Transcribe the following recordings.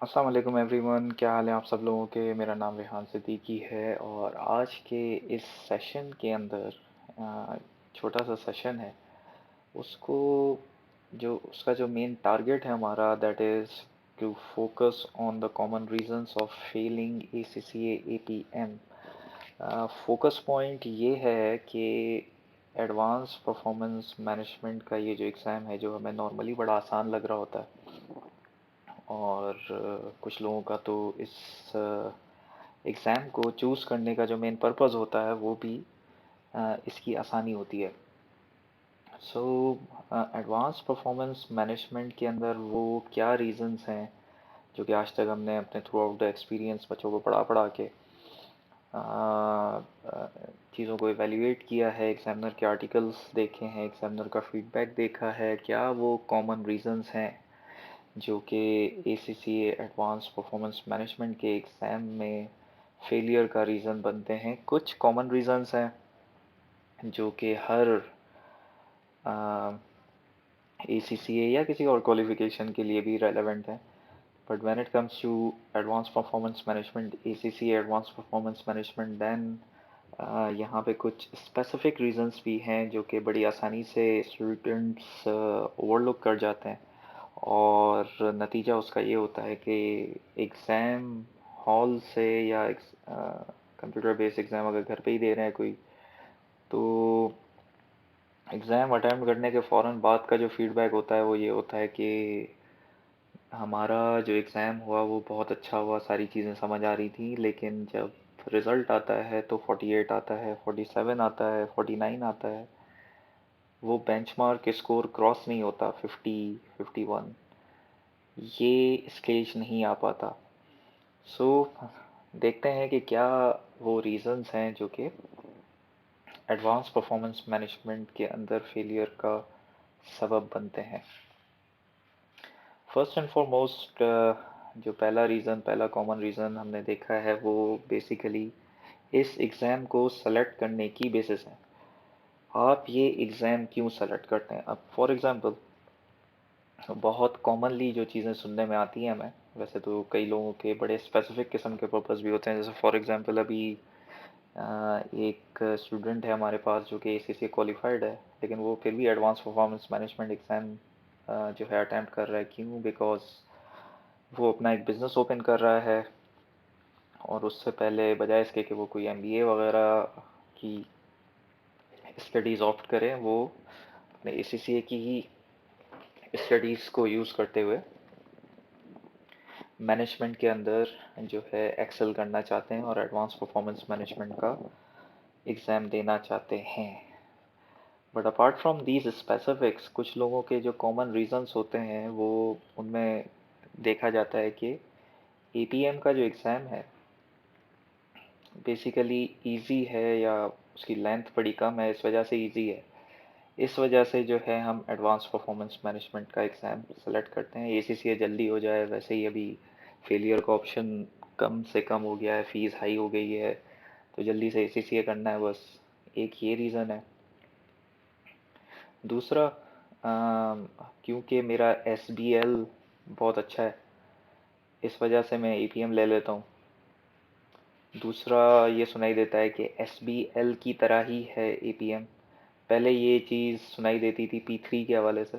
अस्सलाम वालेकुम एवरीवन, क्या हाल है आप सब लोगों के। मेरा नाम रेहान सिद्दीकी है और आज के इस सेशन के अंदर छोटा सा सेशन है। उसको जो उसका जो मेन टारगेट है हमारा, that is to focus on the common reasons of failing ACCA APM। Focus point ये है कि एडवांस परफॉर्मेंस मैनेजमेंट का ये जो एग्ज़ाम है, जो हमें नॉर्मली बड़ा आसान लग रहा होता है, और कुछ लोगों का तो इस एग्ज़ाम को चूज़ करने का जो मेन पर्पस होता है वो भी इसकी आसानी होती है। सो एडवांस परफॉर्मेंस मैनेजमेंट के अंदर वो क्या रीजंस हैं जो कि आज तक हमने अपने थ्रू आउट द एक्सपीरियंस बच्चों को पढ़ा पढ़ा के चीज़ों को एवेल्यूएट किया है, एग्जामिनर के आर्टिकल्स देखे हैं, एग्जामिनर का फीडबैक देखा है, क्या वो कॉमन रीजंस हैं जो कि ACCA एडवांस परफॉर्मेंस मैनेजमेंट के एग्ज़ाम में फेलियर का रीज़न बनते हैं। कुछ कॉमन रीजंस हैं जो कि हर ACCA या किसी और क्वालिफिकेशन के लिए भी रेलेवेंट हैं। But when it comes to advance performance management, ACCA advance performance management, then यहाँ पे कुछ स्पेसिफिक रीजंस भी हैं जो कि बड़ी आसानी से स्टूडेंट्स ओवरलुक कर जाते हैं, और नतीजा उसका ये होता है कि एग्ज़ाम हॉल से या कंप्यूटर बेस्ड एग्ज़ाम अगर घर पे ही दे रहे हैं कोई, तो एग्ज़ाम अटेम्प्ट करने के फ़ौरन बाद का जो फीडबैक होता है वो ये होता है कि हमारा जो एग्ज़ाम हुआ वो बहुत अच्छा हुआ, सारी चीज़ें समझ आ रही थी, लेकिन जब रिज़ल्ट आता है तो 48 आता है, 47 आता है, 49 आता है, वो बेंचमार्क स्कोर क्रॉस नहीं होता, 50, 51, ये स्टेज नहीं आ पाता। सो देखते हैं कि क्या वो रीज़न्स हैं जो कि एडवांस परफॉर्मेंस मैनेजमेंट के अंदर फेलियर का सबब बनते हैं। फर्स्ट एंड फॉरमोस्ट, जो पहला रीज़न, पहला कॉमन रीज़न हमने देखा है वो बेसिकली इस एग्ज़ाम को सेलेक्ट करने की बेसिस है। आप ये एग्ज़ाम क्यों सेलेक्ट करते हैं? अब फॉर एग्ज़ाम्पल, बहुत कॉमनली जो चीज़ें सुनने में आती हैं हमें, वैसे तो कई लोगों के बड़े स्पेसिफिक किस्म के पर्पस भी होते हैं, जैसे फॉर एग्ज़ाम्पल अभी एक स्टूडेंट है हमारे पास जो कि ACCA क्वालिफाइड है, लेकिन वो फिर भी एडवांस परफॉर्मेंस मैनेजमेंट एग्ज़ाम जो है अटैम्प्ट कर रहा है। क्यों? बिकॉज वो अपना एक बिज़नेस ओपन कर रहा है, और उससे पहले बजाय इसके कि वो कोई MBA वगैरह की स्टडीज़ ऑप्ट करें, वो अपने ACCA की ही स्टडीज़ को यूज़ करते हुए मैनेजमेंट के अंदर जो है एक्सेल करना चाहते हैं और एडवांस परफॉर्मेंस मैनेजमेंट का एग्ज़ाम देना चाहते हैं। But apart from these specifics, कुछ लोगों के जो कॉमन रीजंस होते हैं वो, उनमें देखा जाता है कि APM का जो एग्ज़ाम है बेसिकली इजी है, या उसकी लेंथ बड़ी कम है, इस वजह से इजी है। इस वजह से जो है हम एडवांस परफॉर्मेंस मैनेजमेंट का एग्ज़ाम सेलेक्ट करते हैं। ACCA जल्दी हो जाए, वैसे ही अभी फेलियर का ऑप्शन कम से कम हो गया है, फ़ीस हाई हो गई है, तो जल्दी से ACCA करना है, बस एक ये रीज़न है। दूसरा, क्योंकि मेरा SBL बहुत अच्छा है, इस वजह से मैं APM ले लेता हूँ। दूसरा, ये सुनाई देता है कि SBL की तरह ही है APM। पहले ये चीज़ सुनाई देती थी P3 के हवाले से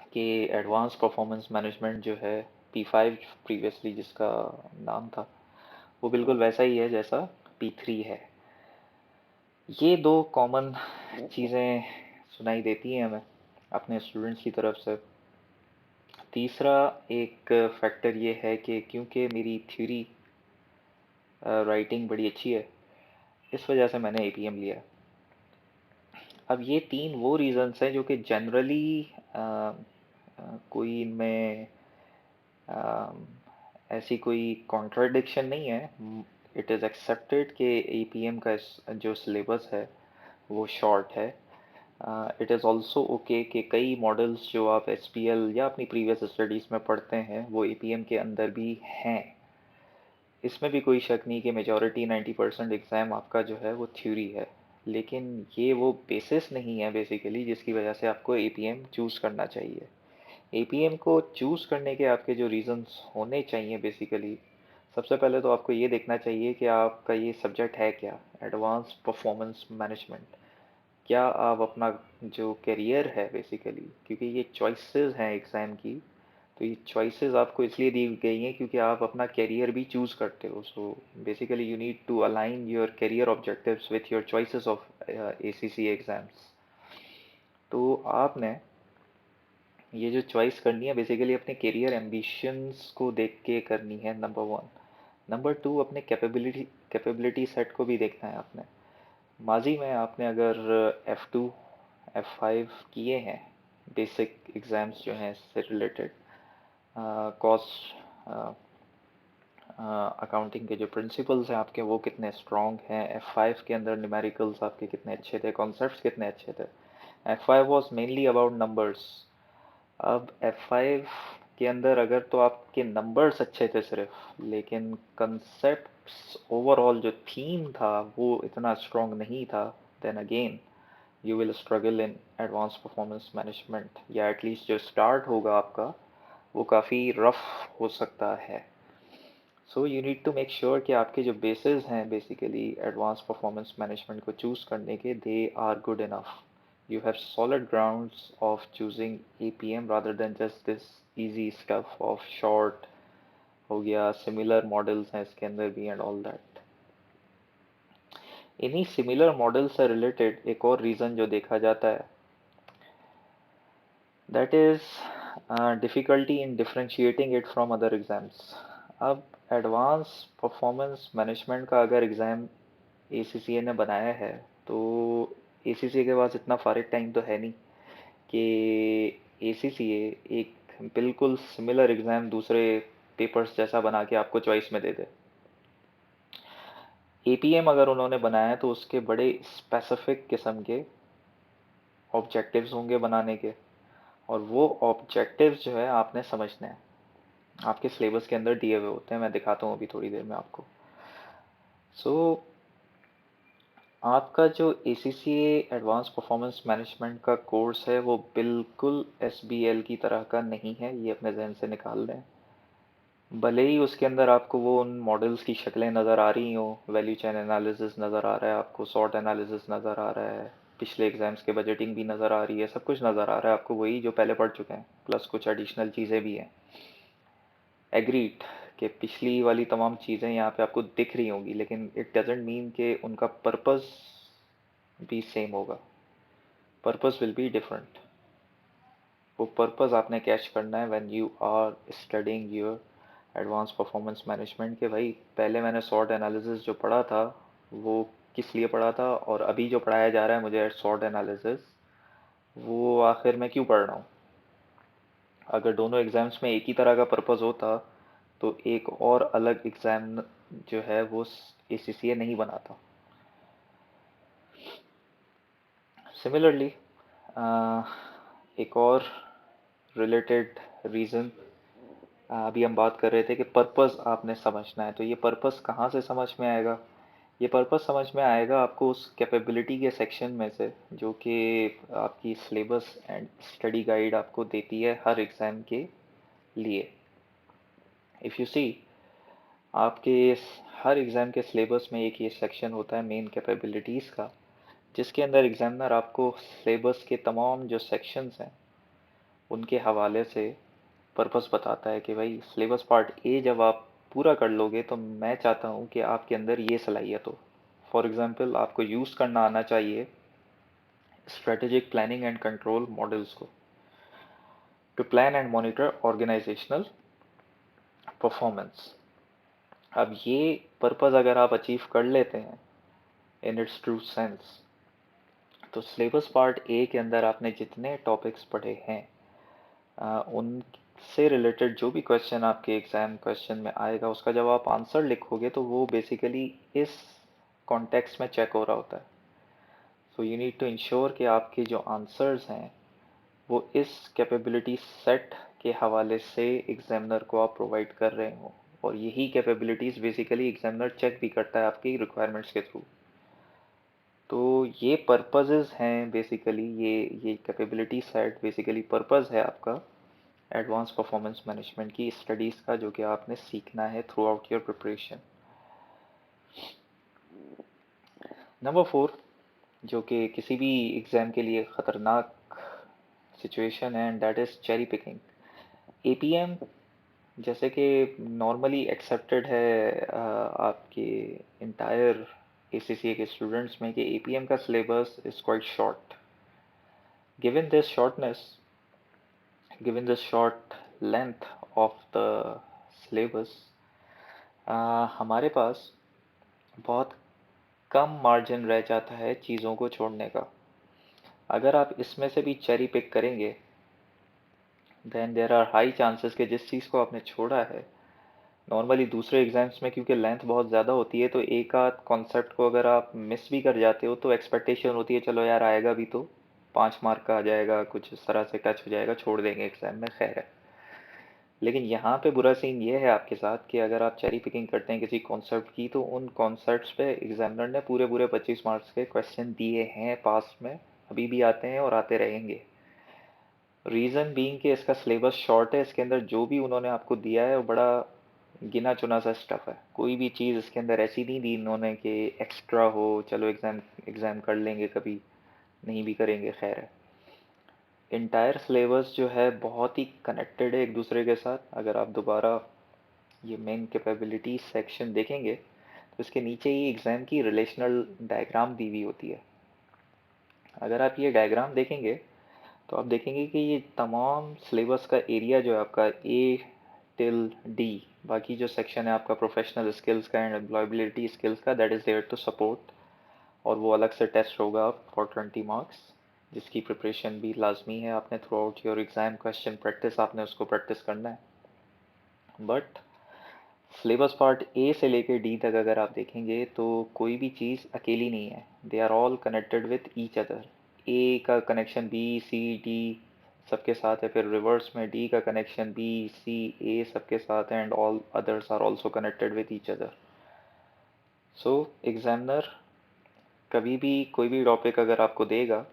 कि एडवांस परफॉर्मेंस मैनेजमेंट जो है, P5 प्रीवियसली जिसका नाम था, वो बिल्कुल वैसा ही है जैसा P3 है। ये दो कॉमन चीज़ें सुनाई देती हैं हमें अपने स्टूडेंट्स की तरफ से। तीसरा एक फैक्टर ये है कि क्योंकि मेरी थ्योरी राइटिंग बड़ी अच्छी है, इस वजह से मैंने APM लिया। अब ये तीन वो रीज़न्स हैं जो कि जनरली कोई इनमें ऐसी कोई कॉन्ट्राडिक्शन नहीं है। इट इज़ एक्सेप्टेड कि APM का जो सिलेबस है वो शॉर्ट है। इट इज़ ऑल्सो ओके कि कई मॉडल्स जो आप SPL या अपनी प्रीवियस स्टडीज़ में पढ़ते हैं वो APM के अंदर भी हैं। इसमें भी कोई शक नहीं कि मेजॉरिटी 90% एग्ज़ाम आपका जो है वो थ्योरी है, लेकिन ये वो बेसिस नहीं है बेसिकली जिसकी वजह से आपको APM चूज़ करना चाहिए। एपीएम को चूज़ करने के आपके जो रीजंस होने चाहिए बेसिकली, सबसे पहले तो आपको ये देखना चाहिए कि आपका ये सब्जेक्ट है क्या, एडवांस परफॉर्मेंस मैनेजमेंट। क्या आप अपना जो करियर है बेसिकली, क्योंकि ये चॉइसेस हैं एग्ज़ाम की, तो ये चॉइसेस आपको इसलिए दी गई हैं क्योंकि आप अपना करियर भी चूज़ करते हो। So basically you need to align your career objectives with your choices of ACC exams. तो आपने ये जो चॉइस करनी है बेसिकली अपने करियर एम्बिशंस को देख के करनी है, नंबर वन। नंबर टू, अपने कैपेबिलिटी सेट को भी देखना है आपने। माजी में आपने अगर F2 F5 किए हैं, बेसिक एग्ज़ाम्स जो हैं इससे रिलेटेड, कॉस्ट अकाउंटिंग के जो प्रिंसिपल्स हैं आपके वो कितने स्ट्रॉन्ग हैं, F5 के अंदर न्यूमेरिकल्स आपके कितने अच्छे थे, कॉन्सेप्ट्स कितने अच्छे थे। F5 was mainly about numbers. अब F5 के अंदर अगर तो आपके नंबर्स अच्छे थे सिर्फ, लेकिन कंसेप्ट्स ओवरऑल जो थीम था वो इतना स्ट्रॉन्ग नहीं था, then again you will struggle in advance performance management, या एटलीस्ट जो स्टार्ट होगा आपका वो काफ़ी रफ हो सकता है। So you need to make sure कि आपके जो बेसिस हैं बेसिकली एडवांस परफॉर्मेंस मैनेजमेंट को चूज़ करने के, they are good enough. You have solid grounds of choosing APM rather than just this easy stuff of short हो गया, similar models हैं इसके अंदर भी and all that। इन्हीं similar models से related एक और reason जो देखा जाता है, that is difficulty in differentiating it from other exams। अब एडवांस परफॉर्मेंस मैनेजमेंट का अगर एग्ज़ाम ACCA ने बनाया है, तो ACCA के पास इतना फारिग टाइम तो है नहीं कि ACCA एक बिल्कुल सिमिलर एग्ज़ाम दूसरे पेपर्स जैसा बना के आपको चॉइस में दे दे। APM अगर उन्होंने बनाया है तो उसके बड़े स्पेसिफिक किस्म के ऑब्जेक्टिव्स होंगे बनाने के, और वो ऑब्जेक्टिव्स जो है आपने समझना है, आपके सिलेबस के अंदर दिए हुए होते हैं। मैं दिखाता हूँ अभी थोड़ी देर में आपको। सो आपका जो ACCA एडवांस परफॉर्मेंस मैनेजमेंट का कोर्स है वो बिल्कुल SBL की तरह का नहीं है, ये अपने जहन से निकाल लें। भले ही उसके अंदर आपको वो उन मॉडल्स की शक्लें नज़र आ रही हों, वैल्यू चेन एनालिसिस नज़र आ रहा है आपको, सॉर्ट एनालिसिस नज़र आ रहा है, पिछले एग्जाम्स के बजटिंग भी नज़र आ रही है, सब कुछ नज़र आ रहा है आपको, वही जो पहले पढ़ चुके हैं, प्लस कुछ एडिशनल चीज़ें भी हैं। एग्रीड कि पिछली वाली तमाम चीज़ें यहाँ पे आपको दिख रही होंगी, लेकिन इट डजेंट मीन कि उनका पर्पस भी सेम होगा। Purpose will be different. वो पर्पस आपने कैच करना है when you are studying your advance performance management, के भाई पहले मैंने सॉर्ट एनालिसिस जो पढ़ा था वो किस लिए पढ़ा था, और अभी जो पढ़ाया जा रहा है मुझे सॉर्ट एनालिसिस, वो आखिर में क्यों पढ़ रहा हूँ। अगर दोनों एग्ज़ाम्स में एक ही तरह का पर्पस होता तो एक और अलग एग्ज़ाम जो है वो ACCA नहीं बनाता। सिमिलरली एक और रिलेटेड रीज़न, अभी हम बात कर रहे थे कि पर्पस आपने समझना है, तो ये पर्पस कहाँ से समझ में आएगा। ये पर्पस समझ में आएगा आपको उस कैपेबिलिटी के सेक्शन में से जो कि आपकी सिलेबस एंड स्टडी गाइड आपको देती है हर एग्ज़ाम के लिए। इफ़ यू सी, आपके हर एग्ज़ाम के सिलेबस में एक ये सेक्शन होता है मेन कैपेबिलिटीज़ का, जिसके अंदर एग्जामिनर आपको सिलेबस के तमाम जो सेक्शंस हैं उनके हवाले से पर्पस बताता है कि भाई सिलेबस पार्ट ए जब आप पूरा कर लोगे तो मैं चाहता हूँ कि आपके अंदर ये सलाहियत हो। फॉर एग्ज़ाम्पल आपको यूज़ करना आना चाहिए strategic planning and control models को, to plan and monitor organizational performance. अब ये पर्पस अगर आप अचीव कर लेते हैं इन इट्स ट्रू सेंस, तो सिलेबस पार्ट ए के अंदर आपने जितने टॉपिक्स पढ़े हैं उनसे रिलेटेड जो भी क्वेश्चन आपके एग्ज़ाम क्वेश्चन में आएगा उसका जब आप आंसर लिखोगे तो वो बेसिकली इस कॉन्टेक्स्ट में चेक हो रहा होता है। So you need to ensure कि आपके जो आंसर्स हैं वो इस कैपेबिलिटी सेट के हवाले से एग्जामिनर को आप प्रोवाइड कर रहे हो, और यही कैपेबिलिटीज़ बेसिकली एग्जामिनर चेक भी करता है आपकी रिक्वायरमेंट्स के थ्रू। तो ये पर्पसेस हैं बेसिकली, ये कैपेबिलिटी सेट बेसिकली पर्पस है आपका एडवांस परफॉर्मेंस मैनेजमेंट की स्टडीज़ का, जो कि आपने सीखना है through out your preparation. Number 4, जो कि किसी भी एग्ज़ाम के लिए ख़तरनाक सिचुएशन है, and that is cherry picking. APM जैसे कि नॉर्मली एक्सेप्टेड है आपके इंटायर एसीसीए के स्टूडेंट्स में, कि एपीएम का syllabus is quite short. Given this shortness, given the short length of the syllabus, हमारे पास बहुत कम मार्जिन रह जाता है चीज़ों को छोड़ने का। अगर आप इसमें से भी चेरी पिक करेंगे, then there are high chances कि जिस चीज़ को आपने छोड़ा है, नॉर्मली दूसरे एग्जाम्स में क्योंकि लेंथ बहुत ज़्यादा होती है, तो एक आध कॉन्सेप्ट को अगर आप मिस भी कर जाते हो तो एक्सपेक्टेशन होती है चलो यार आएगा भी तो 5 मार्क का आ जाएगा, कुछ इस तरह से टच हो जाएगा, छोड़ देंगे एग्जाम में, खैर है। लेकिन यहाँ पे बुरा सीन ये है आपके साथ कि अगर आप चेरी पिकिंग करते हैं किसी कॉन्सेप्ट की, तो उन कॉन्सेप्ट्स पे एग्जामिनर ने पूरे पूरे 25 मार्क्स के क्वेश्चन दिए हैं पास्ट में, अभी भी आते हैं और आते रहेंगे। रीज़न बीइंग कि इसका सिलेबस शॉर्ट है, इसके अंदर जो भी उन्होंने आपको दिया है वो बड़ा गिना चुना सा स्टफ है। कोई भी चीज़ इसके अंदर ऐसी नहीं दी इन्होंने कि एक्स्ट्रा हो, चलो एग्ज़ाम एग्ज़ाम कर लेंगे कभी, नहीं भी करेंगे, खैर है। इंटायर सिलेबस जो है बहुत ही कनेक्टेड है एक दूसरे के साथ। अगर आप दोबारा ये मेन कैपेबिलिटी सेक्शन देखेंगे तो इसके नीचे ही एग्ज़ाम की रिलेशनल डायग्राम दी हुई होती है। अगर आप ये डायग्राम देखेंगे तो आप देखेंगे कि ये तमाम सिलेबस का एरिया जो है आपका ए टिल डी, बाकी जो सेक्शन है आपका प्रोफेशनल स्किल्स का एंड एम्प्लॉयबिलिटी स्किल्स का, that is there to support, और वो अलग से टेस्ट होगा फॉर 20 मार्क्स, जिसकी प्रिपरेशन भी लाजमी है। आपने through out your exam question practice आपने उसको प्रैक्टिस करना है। बट सिलेबस पार्ट ए से लेकर डी तक अगर आप देखेंगे तो कोई भी चीज़ अकेली नहीं है, they are all connected with each other. A का कनेक्शन बी सी डी सबके साथ है, फिर रिवर्स में डी का कनेक्शन बी सी ए सबके साथ है, and all others are also connected with each other. So examiner कभी भी कोई भी टॉपिक अगर आपको देगा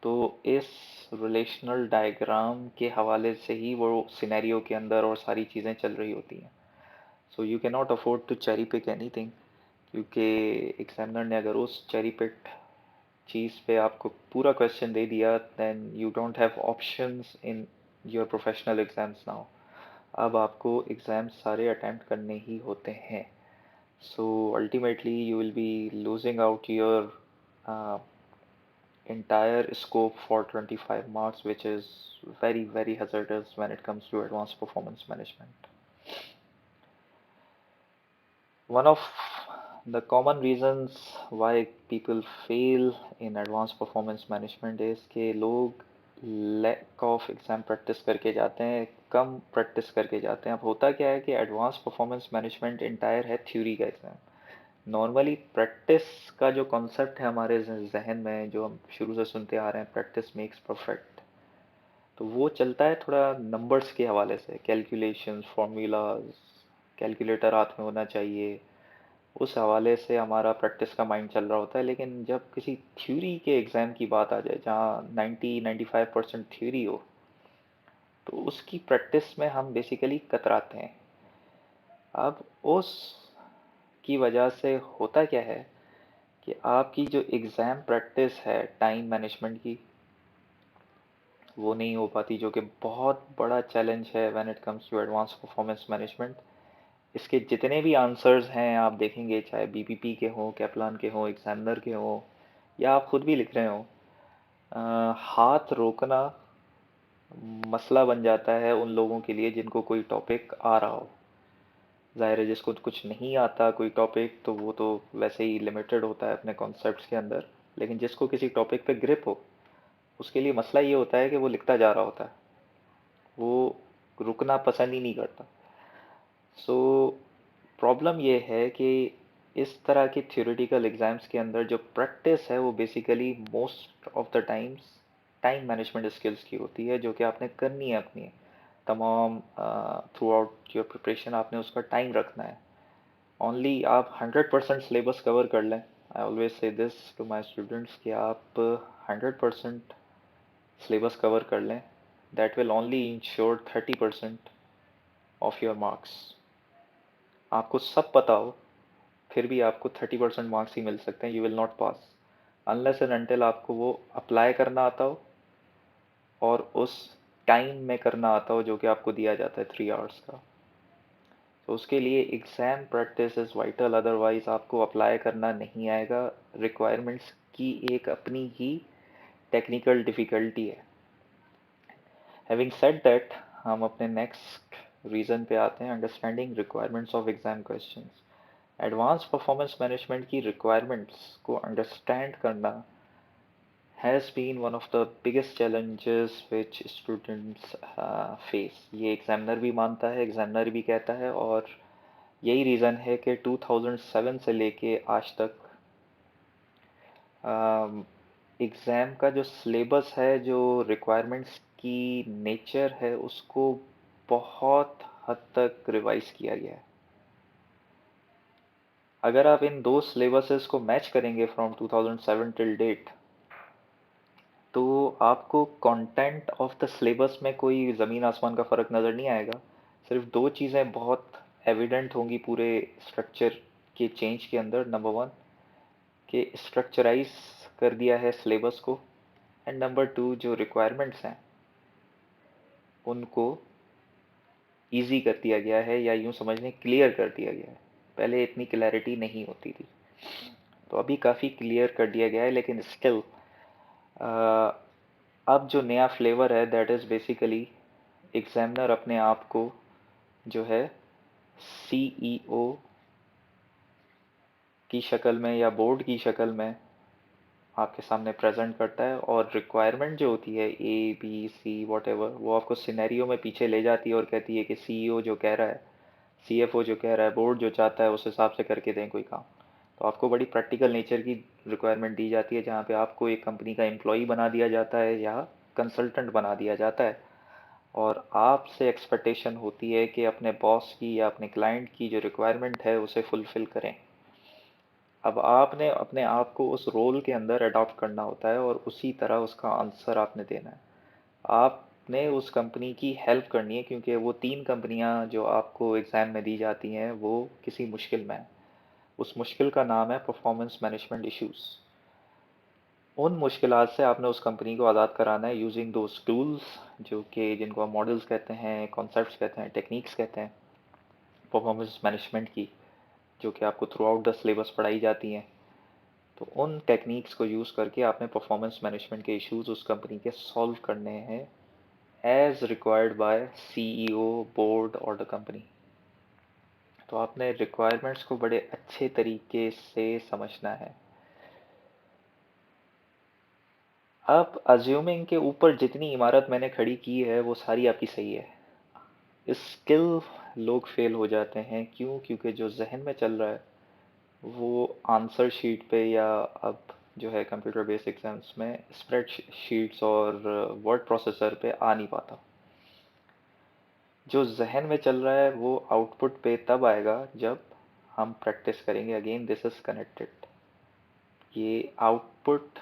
तो इस रिलेशनल डायग्राम के हवाले से ही वो सिनेरियो के अंदर और सारी चीज़ें चल रही होती हैं। So you can not afford to cherry pick anything, क्योंकि एग्जामिनर ने अगर उस चेरी पिक चीज़ पे आपको पूरा क्वेश्चन दे दिया, then you don't have options in your professional exams now. अब आपको एग्ज़ाम्स सारे अटेम्प्ट करने ही होते हैं। So ultimately you will be losing out your entire scope for 25 marks, which is very, very hazardous when it comes to advanced performance management. One of the common reasons why people fail in advanced performance management is कि लोग lack of exam practice करके जाते हैं, कम practice करके जाते हैं। अब होता क्या है कि advanced performance management entire है theory का एग्जाम। नॉर्मली प्रैक्टिस का जो कॉन्सेप्ट है हमारे जहन में, जो हम शुरू से सुनते आ रहे हैं, प्रैक्टिस मेक्स परफेक्ट, तो वो चलता है थोड़ा नंबर्स के हवाले से, कैलकुलेशंस, फार्मूलाज, कैलकुलेटर हाथ में होना चाहिए, उस हवाले से हमारा प्रैक्टिस का माइंड चल रहा होता है। लेकिन जब किसी थ्योरी के एग्ज़ाम की बात आ जाए जहाँ 90-95% थ्योरी हो, तो उसकी प्रैक्टिस में हम बेसिकली कतराते हैं। अब उस की वजह से होता क्या है कि आपकी जो एग्ज़ाम प्रैक्टिस है टाइम मैनेजमेंट की, वो नहीं हो पाती, जो कि बहुत बड़ा चैलेंज है when it comes to advance performance management. इसके जितने भी आंसर्स हैं आप देखेंगे, चाहे बीपीपी के हों, कैपलान के हों, एग्जामिनर के हों, या आप खुद भी लिख रहे हों, हाथ रोकना मसला बन जाता है उन लोगों के लिए जिनको कोई टॉपिक आ रहा हो। ज़ाहिर है जिसको कुछ नहीं आता कोई टॉपिक, तो वो तो वैसे ही लिमिटेड होता है अपने कॉन्सेप्ट्स के अंदर, लेकिन जिसको किसी टॉपिक पे ग्रिप हो, उसके लिए मसला ये होता है कि वो लिखता जा रहा होता है, वो रुकना पसंद ही नहीं करता। सो प्रॉब्लम ये है कि इस तरह के थ्योरेटिकल एग्जाम्स के अंदर जो प्रैक्टिस है वो basically most of the times time management skills की होती है, जो कि आपने करनी है अपनी तमाम थ्रू आउट योर प्रिपरेशन, आपने उसका टाइम रखना है। ओनली आप 100% सिलेबस कवर कर लें, I always say this to my students कि आप 100% सिलेबस कवर कर लें, that will only ensure 30% of your marks. आपको सब पता हो फिर भी आपको 30% मार्क्स ही मिल सकते हैं, you will not pass unless and until आपको वो अप्लाई करना आता हो और उस टाइम में करना आता हो जो कि आपको दिया जाता है 3 आवर्स का। तो उसके लिए exam practice is vital, otherwise आपको अप्लाई करना नहीं आएगा। रिक्वायरमेंट्स की एक अपनी ही टेक्निकल डिफ़िकल्टी है। हैविंग सेड दैट, हम अपने नेक्स्ट रीज़न पे आते हैं, understanding requirements of exam questions. Advance performance management की रिक्वायरमेंट्स को अंडरस्टैंड करना has been one of the biggest challenges which students face। ये एग्जामिनर भी मानता है, एग्जामिनर भी कहता है, और यही रीज़न है कि 2007 से लेके आज तक एग्ज़ाम का जो सिलेबस है, जो रिक्वायरमेंट्स की नेचर है, उसको बहुत हद तक रिवाइज किया गया है। अगर आप इन दो सिलेबसेस को मैच करेंगे फ्रॉम 2007 टिल डेट, तो आपको कंटेंट ऑफ द सिलेबस में कोई ज़मीन आसमान का फ़र्क नज़र नहीं आएगा। सिर्फ दो चीज़ें बहुत एविडेंट होंगी पूरे स्ट्रक्चर के चेंज के अंदर। नंबर वन, कि स्ट्रक्चराइज कर दिया है सिलेबस को, एंड नंबर टू, जो रिक्वायरमेंट्स हैं उनको इजी कर दिया गया है, या यूँ समझ लें क्लियर कर दिया गया है। पहले इतनी क्लैरिटी नहीं होती थी, तो अभी काफ़ी क्लियर कर दिया गया है। लेकिन स्टिल अब जो नया फ्लेवर है, दैट इज़ बेसिकली एग्जामिनर अपने आप को जो है सीईओ की शक्ल में या बोर्ड की शक्ल में आपके सामने प्रेजेंट करता है, और रिक्वायरमेंट जो होती है A B C whatever, वो आपको सिनेरियो में पीछे ले जाती है और कहती है कि सीईओ जो कह रहा है, सीएफओ जो कह रहा है, बोर्ड जो चाहता है, उस हिसाब से करके दें कोई काम। तो आपको बड़ी प्रैक्टिकल नेचर की रिक्वायरमेंट दी जाती है, जहाँ पे आपको एक कंपनी का एम्प्लॉई बना दिया जाता है या कंसल्टेंट बना दिया जाता है, और आपसे एक्सपेक्टेशन होती है कि अपने बॉस की या अपने क्लाइंट की जो रिक्वायरमेंट है उसे फुलफ़िल करें। अब आपने अपने आप को उस रोल के अंदर अडॉप्ट करना होता है, और उसी तरह उसका आंसर आपने देना है। आपने उस कंपनी की हेल्प करनी है, क्योंकि वो 3 कंपनियां जो आपको एग्ज़ाम में दी जाती हैं वो किसी मुश्किल में है। उस मुश्किल का नाम है परफॉर्मेंस मैनेजमेंट इश्यूज़। उन मुश्किलात से आपने उस कंपनी को आज़ाद कराना है यूजिंग दोज टूल्स, जो कि जिनको हम मॉडल्स कहते हैं, कॉन्सेप्ट्स कहते हैं, टेक्निक्स कहते हैं परफॉर्मेंस मैनेजमेंट की, जो कि आपको थ्रू आउट द सिलेबस पढ़ाई जाती हैं। तो उन टेक्निक्स को यूज़ करके आपने परफॉर्मेंस मैनेजमेंट के इश्यूज़ उस कंपनी के सॉल्व करने हैं, as required by CEO, board और द कंपनी। तो आपने रिक्वायरमेंट्स को बड़े अच्छे तरीके से समझना है। अब अज्यूमिंग के ऊपर जितनी इमारत मैंने खड़ी की है वो सारी आपकी सही है। स्किल लोग फेल हो जाते हैं, क्यों? क्योंकि जो जहन में चल रहा है वो आंसर शीट पे, या अब जो है कंप्यूटर बेस्ड एग्जाम्स में स्प्रेड शीट्स और वर्ड प्रोसेसर पे आ नहीं पाता। जो जहन में चल रहा है वो आउटपुट पे तब आएगा जब हम प्रैक्टिस करेंगे। Again this is connected. ये आउटपुट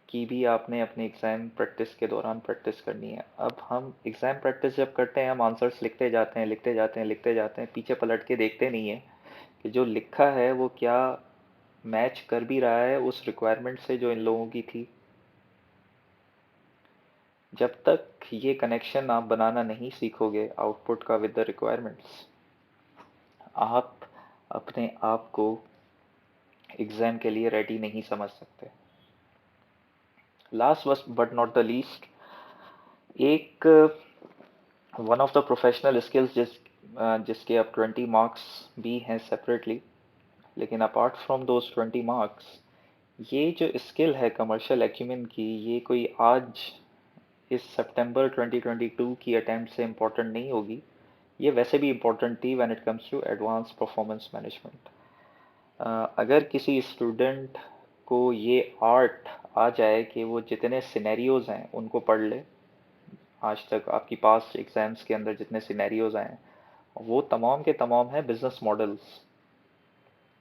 की भी आपने अपने एग्ज़ाम प्रैक्टिस के दौरान प्रैक्टिस करनी है। अब हम एग्ज़ाम प्रैक्टिस जब करते हैं, हम आंसर्स लिखते जाते हैं, लिखते जाते हैं, लिखते जाते हैं, पीछे पलट के देखते नहीं हैं कि जो लिखा है वो क्या मैच कर भी रहा है उस रिक्वायरमेंट से जो इन लोगों की थी। जब तक ये कनेक्शन आप बनाना नहीं सीखोगे आउटपुट का विद द रिक्वायरमेंट्स, आप अपने आप को एग्ज़ाम के लिए रेडी नहीं समझ सकते। Last but not the least, एक one of the professional skills जिसके अब 20 मार्क्स भी हैं सेपरेटली, लेकिन अपार्ट फ्रॉम दोज 20 मार्क्स, ये जो स्किल है कमर्शियल एक्यूमेन की, ये कोई आज इस सितंबर 2022 की अटेम्प्ट से इम्पोर्टेंट नहीं होगी। ये वैसे भी इम्पोर्टेंट थी when it comes to advance performance management. अगर किसी स्टूडेंट को ये आर्ट आ जाए कि वो जितने सिनेरियोज़ हैं उनको पढ़ ले, आज तक आपकी पास्ट एग्जाम्स के अंदर जितने सिनेरियोज आए हैं वो तमाम के तमाम हैं business models.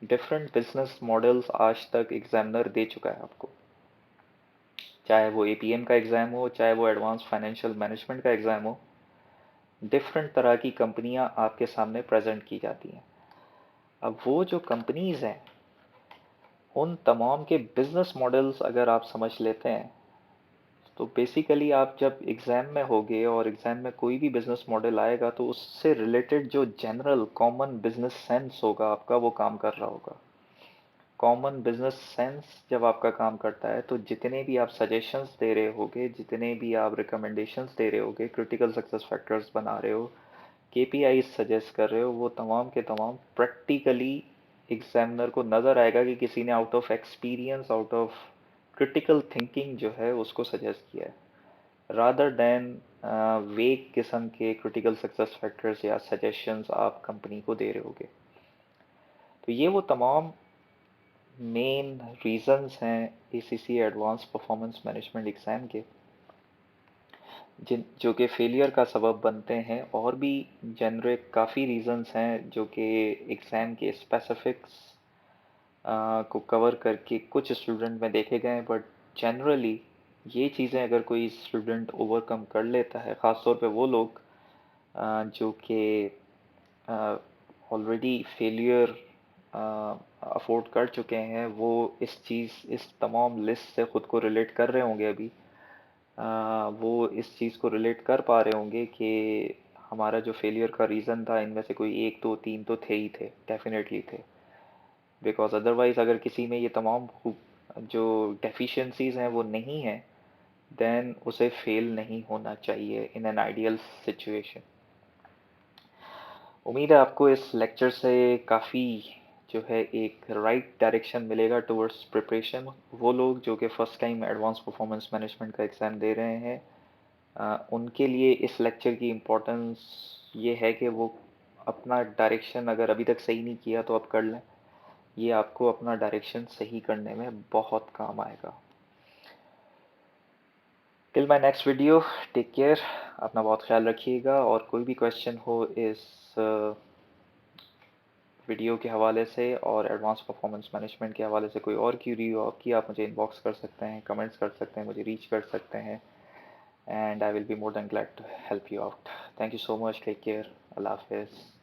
Different business models आज तक एग्जामिनर दे चुका है आपको। चाहे वो एपीएम का एग्ज़ाम हो, चाहे वो एडवांस फाइनेंशियल मैनेजमेंट का एग्ज़ाम हो, डिफरेंट तरह की कंपनियां आपके सामने प्रेजेंट की जाती हैं। अब वो जो कंपनीज हैं, उन तमाम के बिजनेस मॉडल्स अगर आप समझ लेते हैं, तो बेसिकली आप जब एग्ज़ाम में होगे और एग्ज़ाम में कोई भी बिजनेस मॉडल आएगा तो उससे रिलेटेड जो जनरल कॉमन बिजनेस सेंस होगा आपका, वो काम कर रहा होगा। कॉमन बिजनेस सेंस जब आपका काम करता है तो जितने भी आप सजेशंस दे रहे होगे, जितने भी आप रिकमेंडेशंस दे रहे होगे, क्रिटिकल सक्सेस फैक्टर्स बना रहे हो, केपीआई सजेस्ट कर रहे हो, वो तमाम के तमाम प्रैक्टिकली एग्जामिनर को नज़र आएगा कि किसी ने out of experience, out of critical thinking जो है उसको सजेस्ट किया है, रादर देन वेग किस्म के क्रिटिकल सक्सेस फैक्टर्स या सजेशंस आप कंपनी को दे रहे होगे। तो ये वो तमाम मेन रीजंस हैं ACC advance performance management exam के, जिन जो कि फेलियर का सबब बनते हैं। और भी जेनरिक काफ़ी रीजंस हैं जो कि एग्ज़ाम के स्पेसिफिक्स को कवर करके कुछ स्टूडेंट में देखे गए हैं, बट जनरली ये चीज़ें अगर कोई स्टूडेंट ओवरकम कर लेता है, ख़ास तौर पे वो लोग जो कि ऑलरेडी फेलियर अफोर्ड कर चुके हैं, वो इस तमाम लिस्ट से ख़ुद को रिलेट कर रहे होंगे अभी। वो इस चीज़ को रिलेट कर पा रहे होंगे कि हमारा जो फेलियर का रीज़न था, इनमें से कोई एक दो तीन तो थे ही थे, डेफिनेटली थे। बिकॉज अदरवाइज अगर किसी में ये तमाम जो डेफिशिएंसीज हैं वो नहीं है, देन उसे फेल नहीं होना चाहिए इन एन आइडियल सिचुएशन। उम्मीद है आपको इस लेक्चर से काफ़ी जो है एक राइट डायरेक्शन मिलेगा टुवर्ड्स प्रिपरेशन। वो लोग जो कि first time advance performance management का एग्ज़ाम दे रहे हैं, उनके लिए इस लेक्चर की इम्पोर्टेंस ये है कि वो अपना डायरेक्शन अगर अभी तक सही नहीं किया तो अब कर लें। ये आपको अपना डायरेक्शन सही करने में बहुत काम आएगा। Till my next video, take care, अपना बहुत ख्याल रखिएगा। और कोई भी क्वेश्चन हो इस वीडियो के हवाले से और एडवांस परफॉर्मेंस मैनेजमेंट के हवाले से कोई और क्यूरी हो आपकी, आप मुझे इनबॉक्स कर सकते हैं, कमेंट्स कर सकते हैं, मुझे रीच कर सकते हैं, and I will be more than glad to help you out. Thank you so much, take care, अल्लाह हाफिज़।